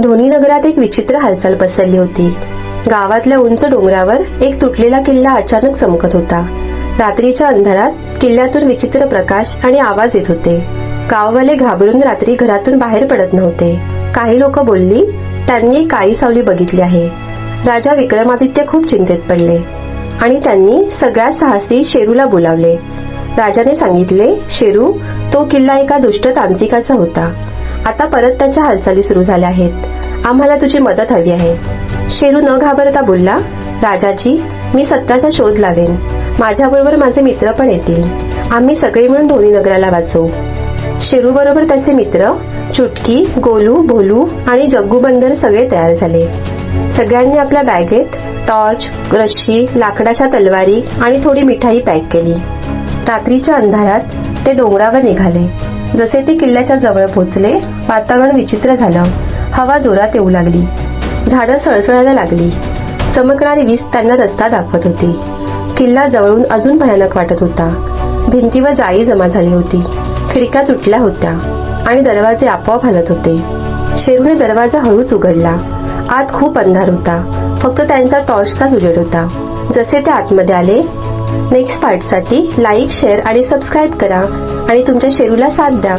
धोनी नगरात एक विचित्र हालचाल पसरली होती। गावातल्या उंच डोंगरावर एक तुटलेला किल्ला अचानक चमकत होता। रात्रीच्या अंधारात किल्ल्यातून विचित्र प्रकाश आणि आवाज येत होते। गाववाले घाबरून रात्री घरातून बाहेर पडत नव्हते। काही लोक बोलली त्यांनी काळी सावली बघितली आहे। राजा विक्रमादित्य खूप चिंतेत पडले आणि त्यांनी सगळ्यात साहसी शेरूला बोलावले। राजाने सांगितले, शेरू, तो किल्ला एका दुष्ट तांत्रिकाचा होता। आता परत त्याच्या हालचाली सुरू झाल्या आहेत। आम्हाला तुझी मदत हवी आहे। शेरू न घाबरता बोलला, राजाजी, मी सत्याचा शोध लावेन। माझ्याबरोबर माझे मित्र पण येतील। आम्ही सगळे मिळून धोनी नगराला वाचवू। शेरू बरोबर त्याचे मित्र चुटकी, गोलू, भोलू आणि जग्गू बंदर सगळे तयार झाले। सगळ्यांनी आपल्या बॅगेत टॉर्च, रश्शी, लाकडाच्या तलवारी आणि थोडी मिठाई पॅक केली। रात्रीच्या अंधारात ते डोंगरावर निघाले। जसे ते किल्ल्याच्या जवळ पोहोचले, वातावरण विचित्र झालं। हवा जोरात येऊ लागली। झाडं सळसळायला लागली। चमकणारी वीज त्यांना रस्ता दाखवत होती। किल्ला जवळून अजून भयानक वाटत होता। भिंतीवर जाळी जमा झाली होती। खिडक्या तुटल्या होत्या आणि दरवाजे आपोआप हलत होते। शेरूने दरवाजा हळूच उघडला। आत खूप अंधार होता। फक्त त्यांचा टॉर्चचाच उजेड होता। जसे ते आतमध्ये आले, नेक्स्ट पार्टसाठी लाईक, शेअर आणि सबस्क्राईब करा आणि तुमच्या शेरूला साथ द्या।